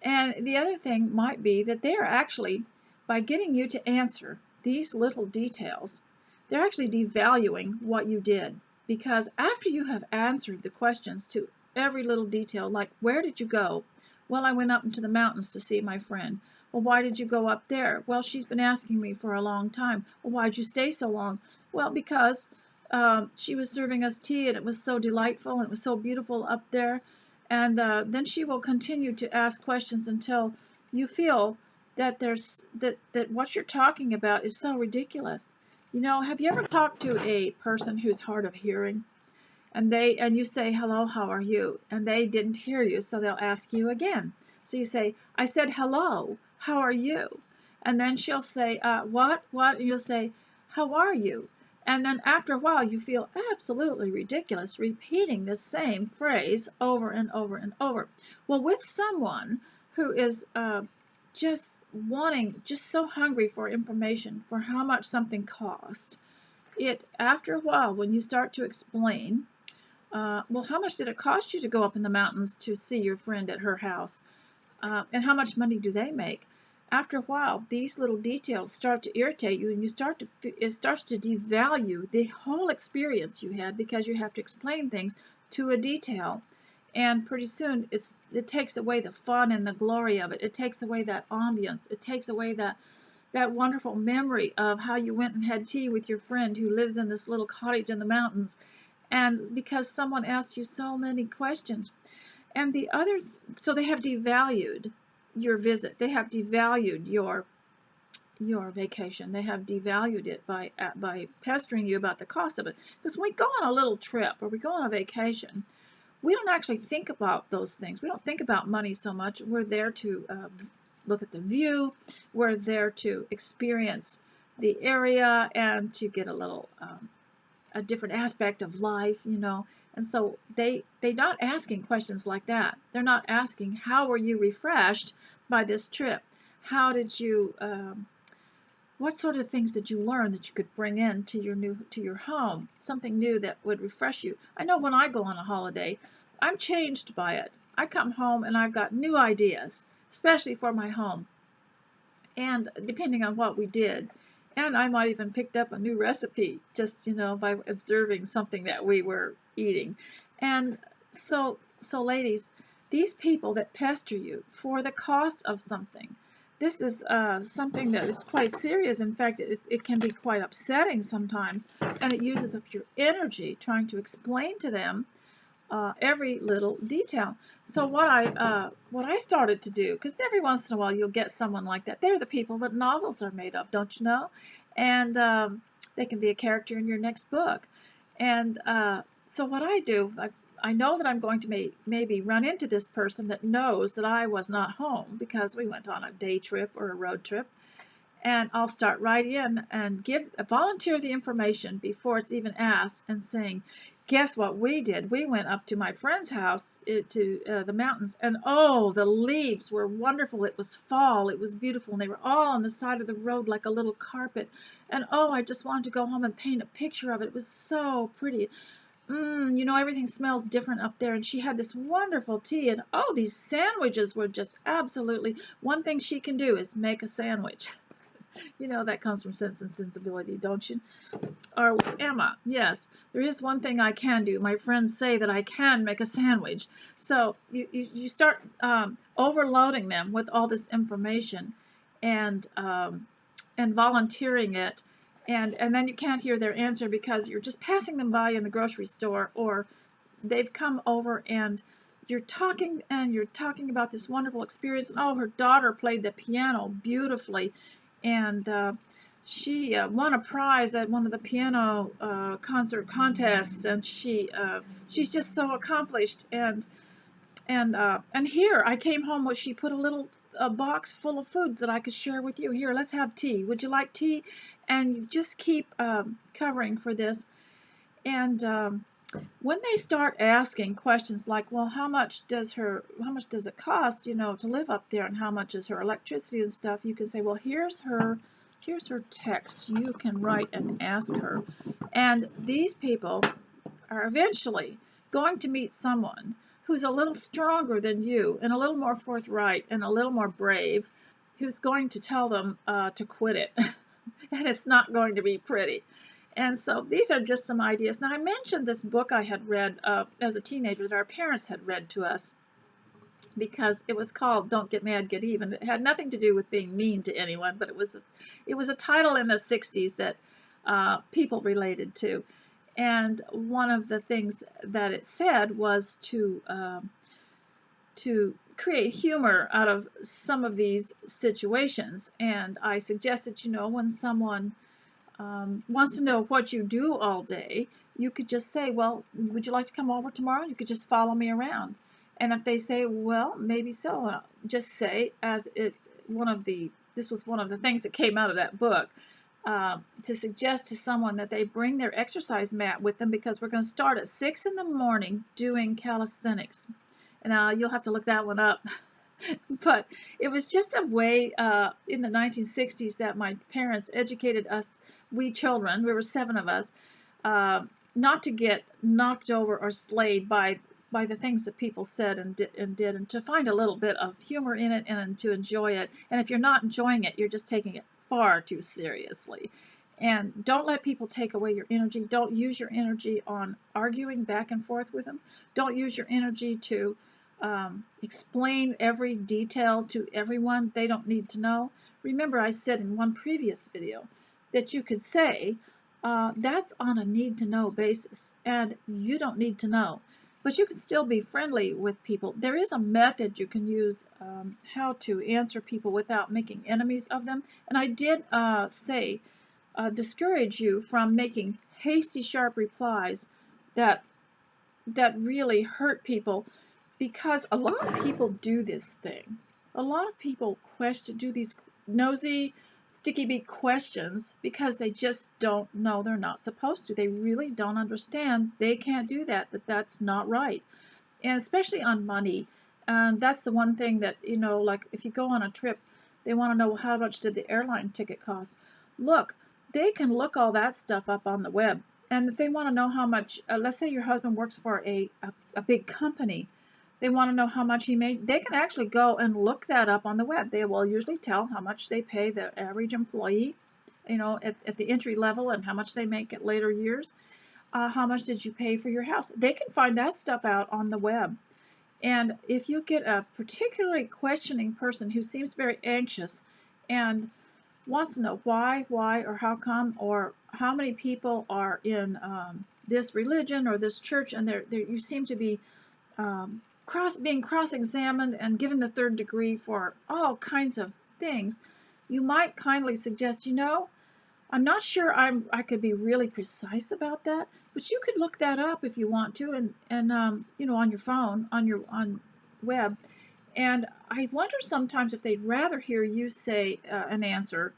And the other thing might be that they're actually, by getting you to answer these little details, they're actually devaluing what you did. Because after you have answered the questions to every little detail, like, where did you go? Well, I went up into the mountains to see my friend. Well, why did you go up there? Well, she's been asking me for a long time. Well, why'd you stay so long? Well, because she was serving us tea, and it was so delightful, and it was so beautiful up there. And then she will continue to ask questions until you feel that that what you're talking about is so ridiculous. Have you ever talked to a person who's hard of hearing, and you say, hello, how are you? And they didn't hear you, so they'll ask you again. So you say, I said, hello, how are you? And then she'll say, what? And you'll say, how are you? And then after a while, you feel absolutely ridiculous repeating the same phrase over and over and over. Well, with someone who is just so hungry for information, for how much something cost, after a while, when you start to explain, well, how much did it cost you to go up in the mountains to see your friend at her house? And how much money do they make? After a while, these little details start to irritate you, and it starts to devalue the whole experience you had, because you have to explain things to a detail. And pretty soon, it takes away the fun and the glory of it. It takes away that ambience. It takes away that wonderful memory of how you went and had tea with your friend who lives in this little cottage in the mountains, and because someone asked you so many questions. And the others, so they have devalued your visit. They have devalued your vacation. They have devalued it by pestering you about the cost of it. Because when we go on a little trip or we go on a vacation, we don't actually think about those things. We don't think about money so much. We're there to look at the view. We're there to experience the area and to get a little a different aspect of life, you know. And so they're not asking questions like that. They're not asking, how were you refreshed by this trip? How did you, what sort of things did you learn that you could bring in to your home? Something new that would refresh you. I know when I go on a holiday, I'm changed by it. I come home and I've got new ideas, especially for my home, and depending on what we did. And I might even picked up a new recipe just, you know, by observing something that we were eating. And so ladies, these people that pester you for the cost of something, this is something that is quite serious. In fact, it can be quite upsetting sometimes, and it uses up your energy trying to explain to them every little detail. So what I started to do, because every once in a while you'll get someone like that. They're the people that novels are made of, don't you know? And they can be a character in your next book. And so what I do, I know that I'm going to maybe run into this person that knows that I was not home because we went on a day trip or a road trip. And I'll start right in and volunteer the information before it's even asked, and saying, guess what we did? We went up to my friend's house to the mountains, and oh, the leaves were wonderful. It was fall. It was beautiful, and they were all on the side of the road like a little carpet. And oh, I just wanted to go home and paint a picture of it. It was so pretty. You know, everything smells different up there. And she had this wonderful tea, and oh, these sandwiches were just absolutely, one thing she can do is make a sandwich. You know, that comes from Sense and Sensibility, don't you? Or was Emma? Yes, there is one thing I can do. My friends say that I can make a sandwich. So you start overloading them with all this information and volunteering it, and then you can't hear their answer because you're just passing them by in the grocery store, or they've come over and you're talking about this wonderful experience. And oh, her daughter played the piano beautifully, and she won a prize at one of the piano concert contests, and she's just so accomplished. And here I came home with, she put a box full of foods that I could share with you. Here, let's have tea. Would you like tea? And you just keep covering for this. And when they start asking questions like, well, how much does it cost, you know, to live up there, and how much is her electricity and stuff, you can say, well, here's her text. You can write and ask her. And these people are eventually going to meet someone who's a little stronger than you, and a little more forthright, and a little more brave, who's going to tell them to quit it. And it's not going to be pretty. And so these are just some ideas. Now, I mentioned this book I had read as a teenager that our parents had read to us, because it was called Don't Get Mad, Get Even. It had nothing to do with being mean to anyone, but it was a title in the 60s that people related to. And one of the things that it said was to create humor out of some of these situations. And I suggested, you know, when someone wants to know what you do all day, you could just say, well, would you like to come over tomorrow? You could just follow me around. And if they say, well, maybe so, just say, this was one of the things that came out of that book, to suggest to someone that they bring their exercise mat with them, because we're going to start at 6 in the morning doing calisthenics. And you'll have to look that one up. But it was just a way in the 1960s that my parents educated us, we children, we were 7 of us, not to get knocked over or slayed by the things that people said and did, and to find a little bit of humor in it and to enjoy it. And if you're not enjoying it, you're just taking it far too seriously. And don't let people take away your energy. Don't use your energy on arguing back and forth with them. Don't use your energy to explain every detail to everyone. They don't need to know. Remember, I said in one previous video that you could say that's on a need-to-know basis, and you don't need to know. But you can still be friendly with people. There is a method you can use how to answer people without making enemies of them. And I did discourage you from making hasty, sharp replies that really hurt people, because a lot of people do this thing. A lot of people do these nosy, sticky beak questions because they just don't know they're not supposed to. They really don't understand they can't do that, that's not right. And especially on money. And that's the one thing that, like if you go on a trip, they want to know how much did the airline ticket cost. Look, they can look all that stuff up on the web. And if they want to know how much, let's say your husband works for a big company, they want to know how much he made, they can actually go and look that up on the web. They will usually tell how much they pay the average employee, at the entry level, and how much they make at later years. How much did you pay for your house? They can find that stuff out on the web. And if you get a particularly questioning person who seems very anxious and wants to know why, or how come, or how many people are in this religion or this church, and you seem to be being cross-examined and given the third degree for all kinds of things, you might kindly suggest, I'm not sure I could be really precise about that, but you could look that up if you want to, and on your phone, on web. And I wonder sometimes if they'd rather hear you say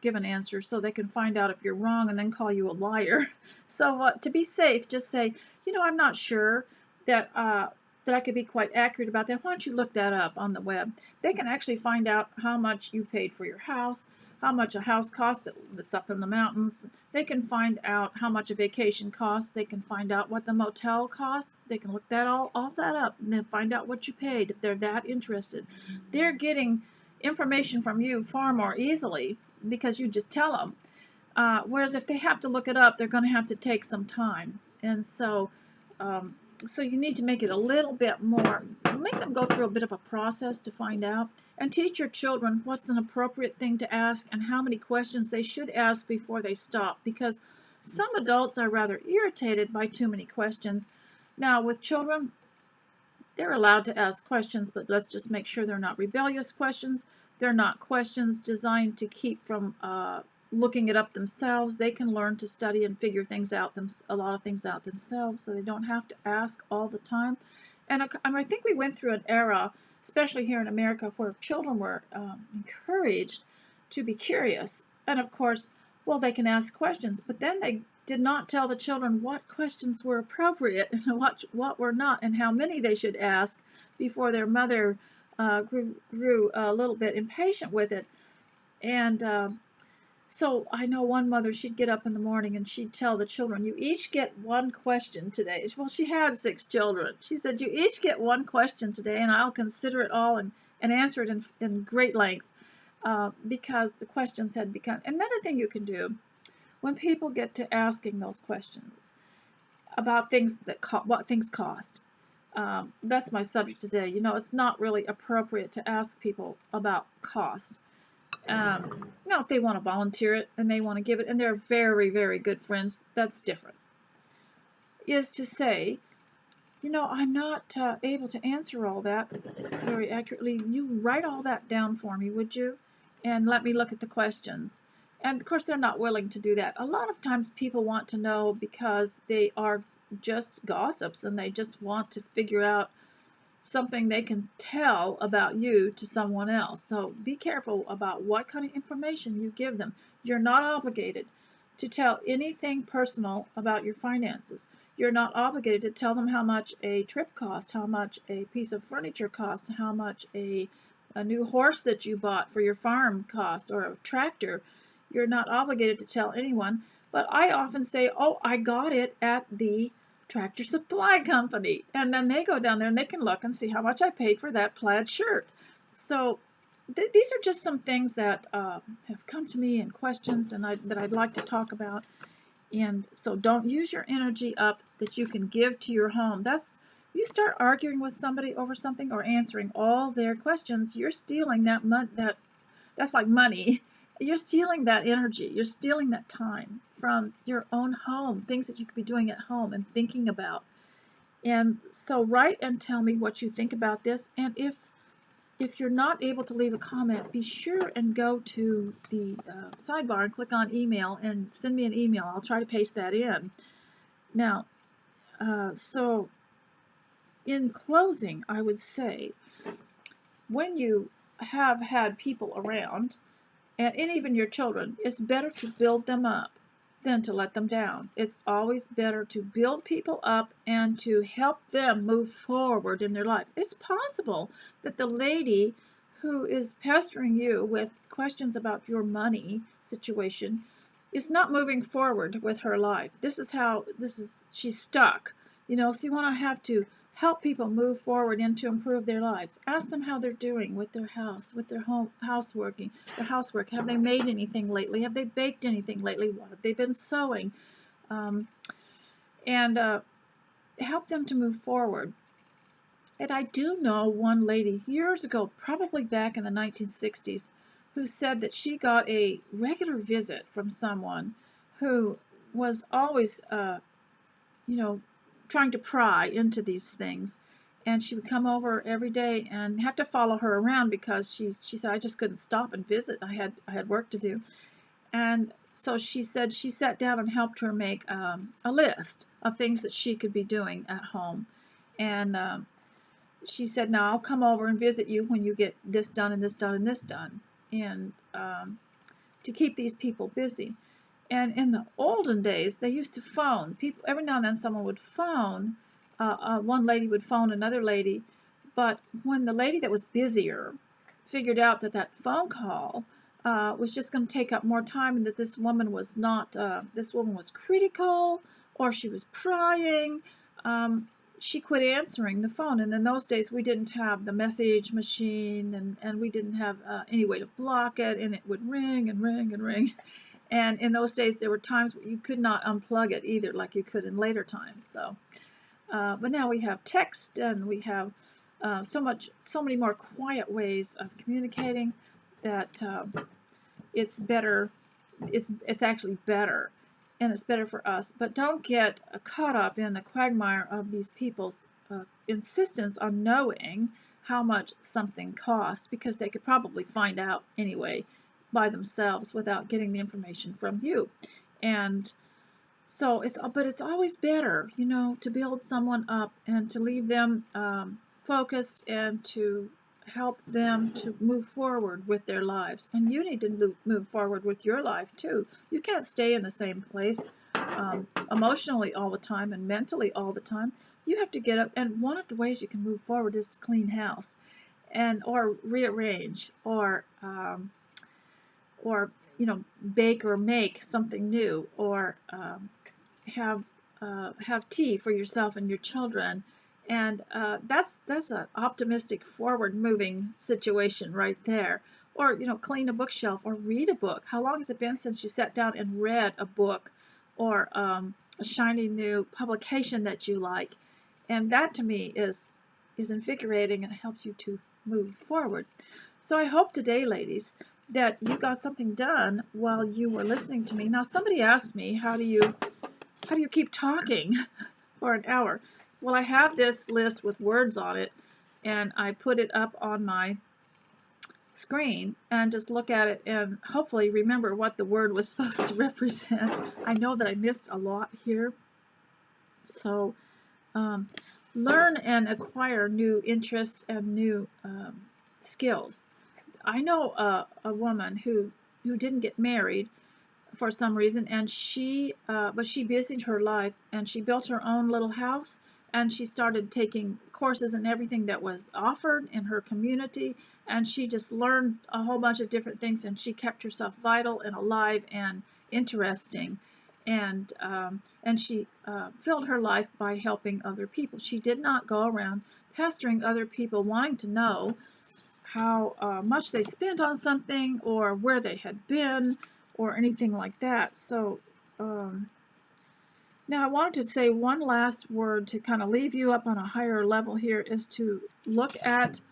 give an answer, so they can find out if you're wrong and then call you a liar. So to be safe, just say, I'm not sure that I could be quite accurate about that. Why don't you look that up on the web? They can actually find out how much you paid for your house, how much a house costs that's up in the mountains. They can find out how much a vacation costs. They can find out what the motel costs. They can look that all that up and then find out what you paid if they're that interested. They're getting information from you far more easily because you just tell them. Whereas if they have to look it up, they're going to have to take some time. And so you need to make it a little bit more, make them go through a bit of a process to find out, and teach your children what's an appropriate thing to ask and how many questions they should ask before they stop, because some adults are rather irritated by too many questions. Now with children, they're allowed to ask questions, but let's just make sure they're not rebellious questions. They're not questions designed to keep from looking it up themselves. They can learn to study and figure things out, a lot of things out themselves, so they don't have to ask all the time. And I think we went through an era, especially here in America, where children were encouraged to be curious. And of course, well, they can ask questions, but then they did not tell the children what questions were appropriate and what were not, and how many they should ask before their mother grew a little bit impatient with it. And so I know one mother, she'd get up in the morning and she'd tell the children, you each get one question today. Well, she had 6 children. She said, you each get one question today, and I'll consider it all and answer it in great length, because the questions had become. Another thing you can do when people get to asking those questions about things what things cost. That's my subject today. It's not really appropriate to ask people about cost. Now, if they want to volunteer it and they want to give it, and they're very, very good friends, that's different. Is to say, I'm not able to answer all that very accurately. You write all that down for me, would you? And let me look at the questions. And of course, they're not willing to do that. A lot of times people want to know because they are just gossips and they just want to figure out something they can tell about you to someone else. So be careful about what kind of information you give them. You're not obligated to tell anything personal about your finances. You're not obligated to tell them how much a trip costs, how much a piece of furniture costs, how much a new horse that you bought for your farm costs, or a tractor. You're not obligated to tell anyone. But I often say, oh, I got it at the Tractor Supply Company, and then they go down there and they can look and see how much I paid for that plaid shirt. So these are just some things that have come to me in questions and that I'd like to talk about. And so don't use your energy up that you can give to your home. You start arguing with somebody over something or answering all their questions, you're stealing that's like money. You're stealing that energy. You're stealing that time from your own home, things that you could be doing at home and thinking about. And so write and tell me what you think about this. And if you're not able to leave a comment, be sure and go to the sidebar and click on email and send me an email. I'll try to paste that in. Now, so in closing, I would say, when you have had people around, and even your children, it's better to build them up than to let them down. It's always better to build people up and to help them move forward in their life. It's possible that the lady who is pestering you with questions about your money situation is not moving forward with her life. She's stuck. So you want to have to help people move forward and to improve their lives. Ask them how they're doing with their house, with their housework. Have they made anything lately? Have they baked anything lately? What have they been sewing? And help them to move forward. And I do know one lady years ago, probably back in the 1960s, who said that she got a regular visit from someone who was always, trying to pry into these things. And she would come over every day and have to follow her around because she said, I just couldn't stop and visit. I had work to do. And so she said she sat down and helped her make a list of things that she could be doing at home. And she said, now I'll come over and visit you when you get this done and this done and this done. And to keep these people busy. And in the olden days, they used to phone. People, every now and then someone would phone. One lady would phone another lady. But when the lady that was busier figured out that that phone call was just going to take up more time and that this woman was critical or she was prying, she quit answering the phone. And in those days, we didn't have the message machine and we didn't have any way to block it, and it would ring and ring and ring. And in those days, there were times where you could not unplug it either, like you could in later times. So, but now we have text, and we have so many more quiet ways of communicating that it's better. It's actually better, and it's better for us. But don't get caught up in the quagmire of these people's insistence on knowing how much something costs, because they could probably find out anyway by themselves without getting the information from you. And so it's always better, to build someone up and to leave them focused and to help them to move forward with their lives. And you need to move forward with your life too. You can't stay in the same place emotionally all the time and mentally all the time. You have to get up, and one of the ways you can move forward is to clean house or rearrange or bake or make something new, or have tea for yourself and your children. And that's an optimistic, forward-moving situation right there. Or clean a bookshelf or read a book. How long has it been since you sat down and read a book or a shiny new publication that you like? And that to me is invigorating and helps you to move forward. So I hope today, ladies, that you got something done while you were listening to me. Now, somebody asked me, how do you keep talking for an hour? Well, I have this list with words on it, and I put it up on my screen and just look at it and hopefully remember what the word was supposed to represent. I know that I missed a lot here. So learn and acquire new interests and new skills. I know a woman who didn't get married for some reason, and but she busied her life, and she built her own little house, and she started taking courses in everything that was offered in her community, and she just learned a whole bunch of different things, and she kept herself vital and alive and interesting, and she filled her life by helping other people. She did not go around pestering other people wanting to know how much they spent on something or where they had been or anything like that. So now I wanted to say one last word to kind of leave you up on a higher level here, is to look at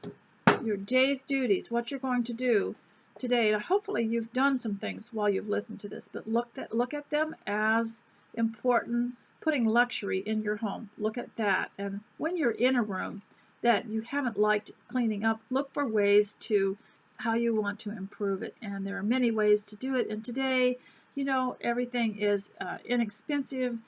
your day's duties, what you're going to do today. Hopefully you've done some things while you've listened to this, but look at them as important. Putting luxury in your home, look at that. And when you're in a room that you haven't liked cleaning up, look for ways to how you want to improve it. And there are many ways to do it. And today, everything is inexpensive.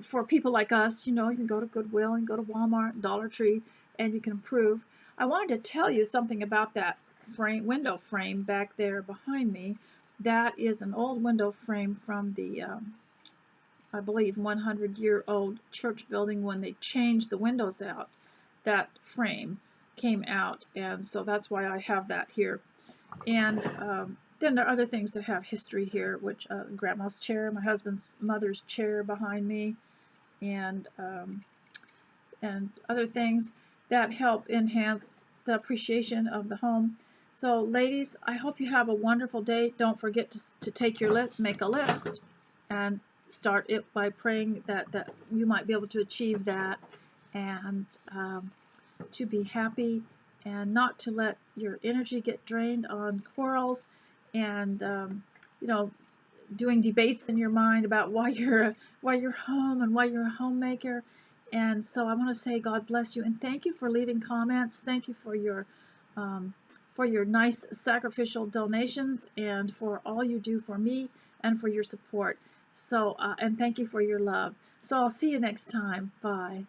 For people like us, you can go to Goodwill and go to Walmart, Dollar Tree, and you can improve. I wanted to tell you something about that. window frame back there behind me. That is an old window frame from the I believe 100-year-old church building. When they changed the windows out, that frame came out, and so that's why I have that here. And then there are other things that have history here, which grandma's chair, my husband's mother's chair behind me, and other things that help enhance the appreciation of the home. So ladies, I hope you have a wonderful day. Don't forget to take your list, make a list, and start it by praying that you might be able to achieve that, and to be happy, and not to let your energy get drained on quarrels and doing debates in your mind about why you're home and why you're a homemaker. And so I want to say God bless you, and thank you for leaving comments. Thank you for your nice sacrificial donations, and for all you do for me and for your support. So and thank you for your love. So I'll see you next time. Bye.